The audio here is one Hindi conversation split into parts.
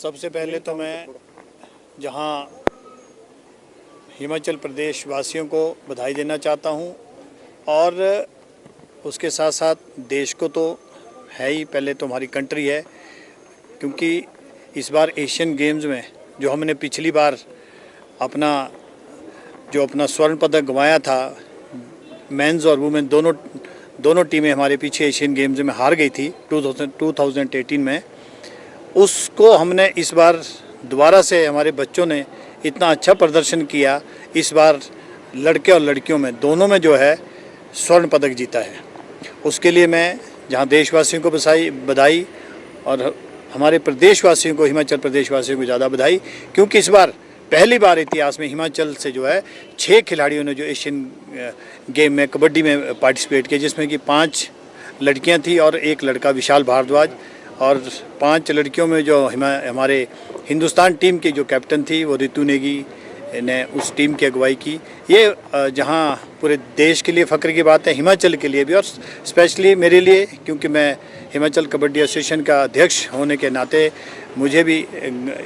सबसे पहले तो मैं जहां हिमाचल प्रदेश वासियों को बधाई देना चाहता हूं और उसके साथ साथ देश को तो है ही, पहले तो हमारी कंट्री है, क्योंकि इस बार एशियन गेम्स में जो हमने पिछली बार अपना स्वर्ण पदक गंवाया था, मेंस और वुमेन दोनों टीमें हमारे पीछे एशियन गेम्स में हार गई थी 2018 में। उसको हमने इस बार दोबारा से, हमारे बच्चों ने इतना अच्छा प्रदर्शन किया, इस बार लड़के और लड़कियों में दोनों में जो है स्वर्ण पदक जीता है। उसके लिए मैं जहां देशवासियों को बधाई और हमारे प्रदेशवासियों को, हिमाचल प्रदेश वासियों को ज़्यादा बधाई, क्योंकि इस बार पहली बार इतिहास में हिमाचल से जो है 6 खिलाड़ियों ने जो एशियन गेम में कबड्डी में पार्टिसिपेट किया, जिसमें कि 5 लड़कियां थी और 1 लड़का विशाल भारद्वाज, और 5 लड़कियों में जो हमारे हिंदुस्तान टीम की जो कैप्टन थी वो रितु नेगी ने उस टीम की अगुवाई की। ये जहां पूरे देश के लिए फ़ख्र की बात है, हिमाचल के लिए भी और स्पेशली मेरे लिए, क्योंकि मैं हिमाचल कबड्डी एसोसिएशन का अध्यक्ष होने के नाते मुझे भी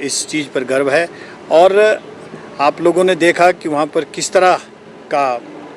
इस चीज़ पर गर्व है। और आप लोगों ने देखा कि वहाँ पर किस तरह का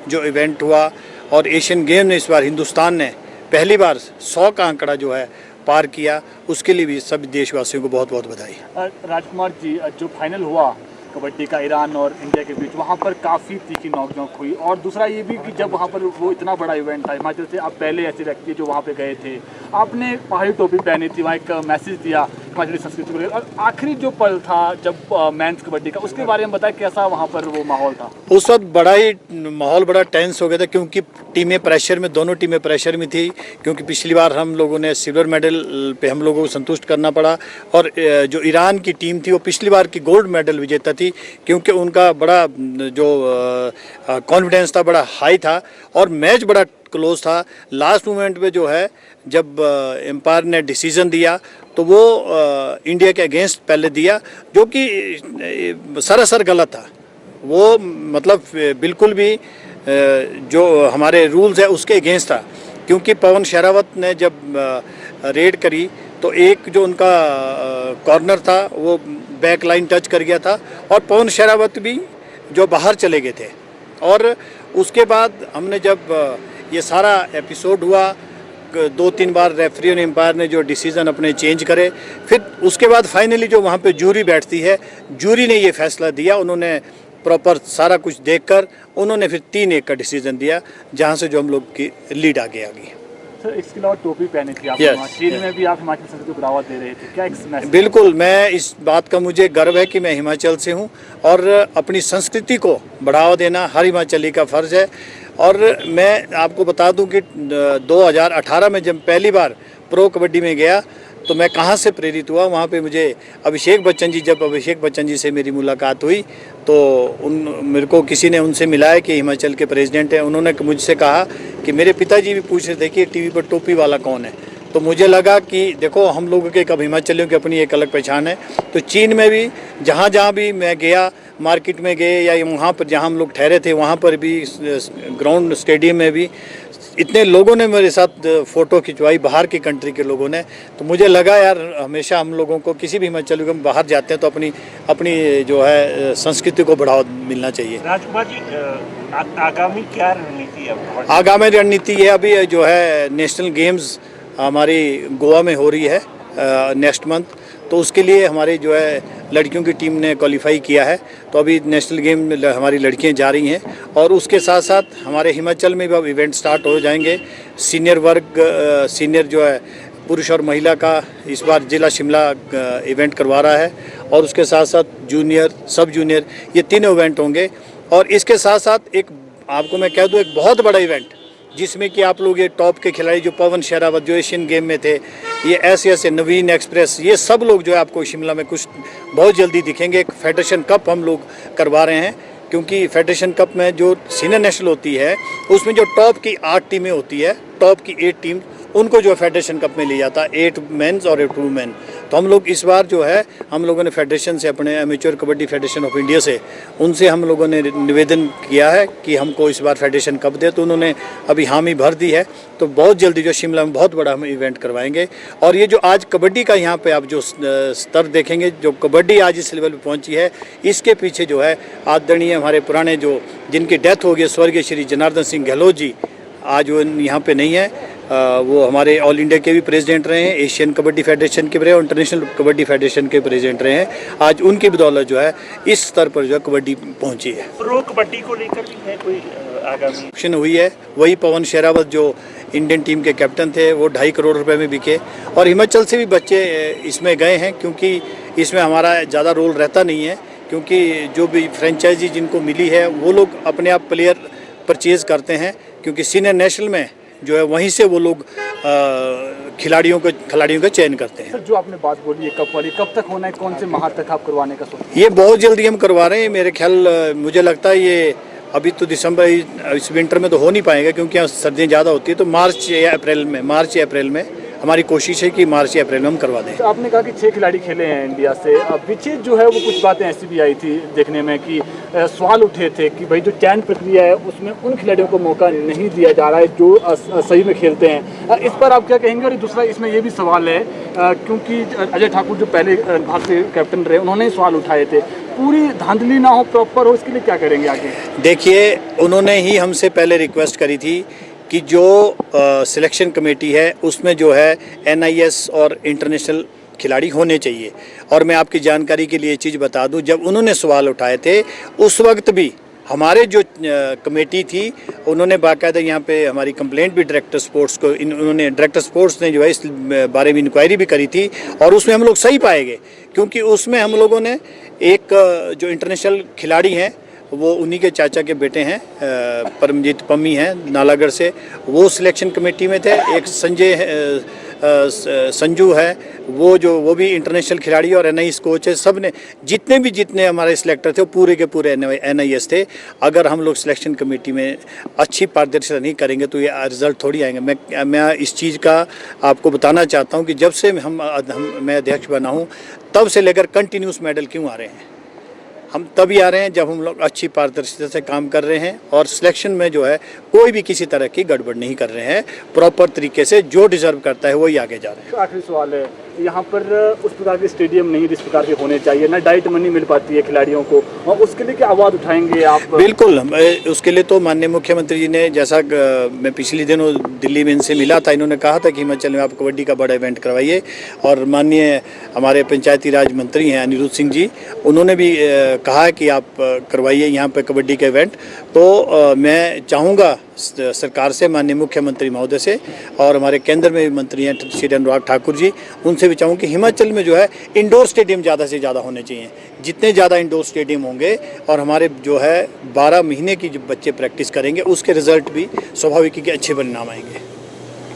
जो इवेंट हुआ, और एशियन गेम में इस बार हिंदुस्तान ने पहली बार 100 का आंकड़ा जो है पार किया, उसके लिए भी सभी देशवासियों को बहुत बहुत बधाई। राजकुमार जी, जो फाइनल हुआ कबड्डी का ईरान और इंडिया के बीच, वहाँ पर काफ़ी तीखी नोक-झोंक हुई, और दूसरा ये भी कि जब वहाँ पर वो इतना बड़ा इवेंट था, हिमाचल से आप पहले ऐसे व्यक्ति जो वहाँ पे गए थे, आपने पहाड़ी टोपी पहनी थी, वहाँ एक मैसेज दिया हिमाचली संस्कृति को, और आखिरी जो पल था जब मेंस कबड्डी का, उसके बारे में बताएं कैसा वहाँ पर वो माहौल था? उस वक्त बड़ा ही माहौल बड़ा टेंस हो गया था, क्योंकि टीमें प्रेशर में, दोनों टीमें प्रेशर में थी, क्योंकि पिछली बार हम लोगों ने सिल्वर मेडल पे हम लोगों को संतुष्ट करना पड़ा, और जो ईरान की टीम थी वो पिछली बार की गोल्ड मेडल विजेता थी, क्योंकि उनका बड़ा जो कॉन्फिडेंस था बड़ा हाई था, और मैच बड़ा क्लोज था। लास्ट मोमेंट पे जो है जब एम्पायर ने डिसीजन दिया तो वो इंडिया के अगेंस्ट पहले दिया, जो कि सरासर गलत था। वो मतलब बिल्कुल भी जो हमारे रूल्स है उसके अगेंस्ट था, क्योंकि पवन शरावत ने जब रेड करी तो एक जो उनका कॉर्नर था वो बैक लाइन टच कर गया था, और पवन शरावत भी जो बाहर चले गए थे। और उसके बाद हमने जब ये सारा एपिसोड हुआ, 2-3 बार रेफरी और एम्पायर ने जो डिसीज़न अपने चेंज करे, फिर उसके बाद फाइनली जो वहाँ पे जूरी बैठती है, जूरी ने ये फैसला दिया, उन्होंने प्रॉपर सारा कुछ देखकर उन्होंने फिर 3-1 का डिसीज़न दिया, जहाँ से जो हम लोग की लीड आगे आ गई। सर, इसके अलावा टोपी पहनी थी आपने, चीन में भी आप हिमाचल संस्कृति को बढ़ावा दे रहे थे, क्या एक मैसेज? बिल्कुल, मैं इस बात का मुझे गर्व है कि मैं हिमाचल से हूँ, और अपनी संस्कृति को बढ़ावा देना हर हिमाचली का फ़र्ज़ है। और मैं आपको बता दूं कि 2018 में जब पहली बार प्रो कबड्डी में गया तो मैं कहां से प्रेरित हुआ, वहां पे मुझे अभिषेक बच्चन जी से मेरी मुलाकात हुई, तो मेरे को किसी ने उनसे मिलाया कि हिमाचल के प्रेसिडेंट हैं। उन्होंने मुझसे कहा कि मेरे पिताजी भी पूछ रहे थे कि टीवी पर टोपी वाला कौन है, तो मुझे लगा कि देखो हम लोगों के कब हिमाचलियों की अपनी एक अलग पहचान है। तो चीन में भी जहाँ भी मैं गया, मार्केट में गए या वहाँ पर जहाँ हम लोग ठहरे थे वहाँ पर भी, ग्राउंड स्टेडियम में भी इतने लोगों ने मेरे साथ फ़ोटो खिंचवाई, बाहर की कंट्री के लोगों ने। तो मुझे लगा यार, हमेशा हम लोगों को, किसी भी हिमाचली को बाहर जाते हैं तो अपनी जो है संस्कृति को बढ़ावा मिलना चाहिए। राजकुमार जी, आगामी क्या रणनीति है? आगामी रणनीति है, अभी जो है नेशनल गेम्स हमारी गोवा में हो रही है नेक्स्ट मंथ, तो उसके लिए हमारी जो है लड़कियों की टीम ने क्वालिफाई किया है, तो अभी नेशनल गेम में हमारी लड़कियां जा रही हैं। और उसके साथ साथ हमारे हिमाचल में भी अब इवेंट स्टार्ट हो जाएंगे। सीनियर वर्ग, सीनियर जो है पुरुष और महिला का इस बार जिला शिमला इवेंट करवा रहा है, और उसके साथ साथ जूनियर, सब जूनियर, ये 3 इवेंट होंगे। और इसके साथ साथ एक आपको मैं कह दूँ, एक बहुत बड़ा इवेंट जिसमें कि आप लोग ये टॉप के खिलाड़ी जो पवन शरावत जो एशियन गेम में थे, ये ऐसे नवीन एक्सप्रेस, ये सब लोग जो है आपको शिमला में कुछ बहुत जल्दी दिखेंगे। एक फेडरेशन कप हम लोग करवा रहे हैं, क्योंकि फेडरेशन कप में जो सीनियर नेशनल होती है उसमें जो टॉप की 8 टीमें होती है, टॉप की 8 टीम उनको जो फेडरेशन कप में ले जाता, 8 मेंस और 2 मेन। तो हम लोग इस बार जो है हम लोगों ने फेडरेशन से, अपने amateur kabaddi federation of India से, उनसे हम लोगों ने निवेदन किया है कि हमको इस बार फेडरेशन कप दे, तो उन्होंने अभी हामी भर दी है। तो बहुत जल्दी जो शिमला में बहुत बड़ा हम इवेंट करवाएंगे। और ये जो आज कबड्डी का यहाँ पे आप जो स्तर देखेंगे, जो कबड्डी आज इस लेवल पे पहुँची है, इसके पीछे जो है आदरणीय हमारे पुराने जो जिनकी डेथ हो गई, स्वर्गीय श्री जनार्दन सिंह गहलोत जी, आज वो यहाँ पे नहीं है। वो हमारे ऑल इंडिया के भी प्रेसिडेंट रहे हैं, एशियन कबड्डी फेडरेशन के भी रहे और इंटरनेशनल कबड्डी फेडरेशन के प्रेसिडेंट रहे हैं। आज उनकी बदौलत जो है इस स्तर पर जो है कबड्डी पहुंची है। प्रो कबड्डी को लेकर भी है कोई आगामी ऑक्शन हुई है, वही पवन शेरावत जो इंडियन टीम के कैप्टन थे, वो 2.5 करोड़ रुपए में बिके। और हिमाचल से भी बच्चे इसमें गए हैं, क्योंकि इसमें हमारा ज़्यादा रोल रहता नहीं है, क्योंकि जो भी फ्रेंचाइजी जिनको मिली है वो लोग अपने आप प्लेयर परचेज़ करते हैं, क्योंकि सीनियर नेशनल में जो है वहीं से वो लोग खिलाड़ियों का चयन करते हैं। सर, जो आपने बात बोली है कप वाली, कब तक होना है, कौन से माह तक आप करवाने का सोच? ये बहुत जल्दी हम करवा रहे हैं। मेरे ख्याल मुझे लगता है ये अभी तो दिसंबर, इस विंटर में तो हो नहीं पाएगा, क्योंकि यहाँ सर्दियाँ ज़्यादा होती है। तो मार्च या अप्रैल में हमारी कोशिश है कि मार्च या अप्रैल में हम करवा दें। तो आपने कहा कि 6 खिलाड़ी खेले हैं इंडिया से। पीछे जो है वो कुछ बातें ऐसी भी आई थी देखने में कि सवाल उठे थे कि भाई जो चयन प्रक्रिया है उसमें उन खिलाड़ियों को मौका नहीं दिया जा रहा है जो सही में खेलते हैं। इस पर आप क्या कहेंगे? और दूसरा इसमें ये भी सवाल है, क्योंकि अजय ठाकुर जो पहले भारतीय कैप्टन रहे, उन्होंने ही सवाल उठाए थे, पूरी धांधली ना हो, प्रॉपर हो, इसके लिए क्या करेंगे आगे? देखिए, उन्होंने ही हमसे पहले रिक्वेस्ट करी थी कि जो सिलेक्शन कमेटी है उसमें जो है NIS और इंटरनेशनल खिलाड़ी होने चाहिए। और मैं आपकी जानकारी के लिए चीज़ बता दूं, जब उन्होंने सवाल उठाए थे उस वक्त भी हमारे जो कमेटी थी, उन्होंने बाकायदा यहाँ पे हमारी कंप्लेंट भी डायरेक्टर स्पोर्ट्स को, उन्होंने डायरेक्टर स्पोर्ट्स ने जो है इस बारे में इंक्वायरी भी करी थी, और उसमें हम लोग सही पाए गए, क्योंकि उसमें हम लोगों ने एक जो इंटरनेशनल खिलाड़ी हैं वो उन्हीं के चाचा के बेटे हैं, परमजीत पम्मी हैं नालागढ़ से, वो सिलेक्शन कमेटी में थे। एक संजू है, वो भी इंटरनेशनल खिलाड़ी और NIS कोच है। सब ने जितने हमारे सिलेक्टर थे वो पूरे के पूरे NIS थे। अगर हम लोग सिलेक्शन कमेटी में अच्छी पारदर्शिता नहीं करेंगे तो ये रिजल्ट थोड़ी आएंगे। मैं इस चीज़ का आपको बताना चाहता हूँ कि जब से मैं अध्यक्ष बना हूँ तब से लेकर कंटिन्यूस मेडल क्यों आ रहे हैं। हम तभी आ रहे हैं जब हम लोग अच्छी पारदर्शिता से काम कर रहे हैं और सिलेक्शन में जो है कोई भी किसी तरह की गड़बड़ नहीं कर रहे हैं। प्रॉपर तरीके से जो डिजर्व करता है वही आगे जा रहे हैं। आखिरी सवाल है, यहाँ पर उस प्रकार के स्टेडियम नहीं जिस प्रकार के होने चाहिए, ना डाइट मनी मिल पाती है खिलाड़ियों को, और उसके लिए क्या आवाज़ उठाएंगे आप? बिल्कुल, उसके लिए तो माननीय मुख्यमंत्री जी ने, जैसा मैं पिछले दिनों दिल्ली में इनसे मिला था, इन्होंने कहा था कि हिमाचल में आप कबड्डी का बड़ा इवेंट करवाइए। और माननीय हमारे पंचायती राज मंत्री हैं अनिरुद्ध सिंह जी, उन्होंने भी कहा कि आप करवाइए यहाँ पे कबड्डी का इवेंट। तो मैं चाहूँगा सरकार से, माननीय मुख्यमंत्री महोदय से, और हमारे केंद्र में भी मंत्री हैं श्री अनुराग ठाकुर जी, उनसे भी चाहूँ कि हिमाचल में जो है इंडोर स्टेडियम ज़्यादा से ज़्यादा होने चाहिए। जितने ज़्यादा इंडोर स्टेडियम होंगे और हमारे जो है 12 महीने की जो बच्चे प्रैक्टिस करेंगे, उसके रिजल्ट भी स्वाभाविक ही अच्छे परिणाम आएंगे।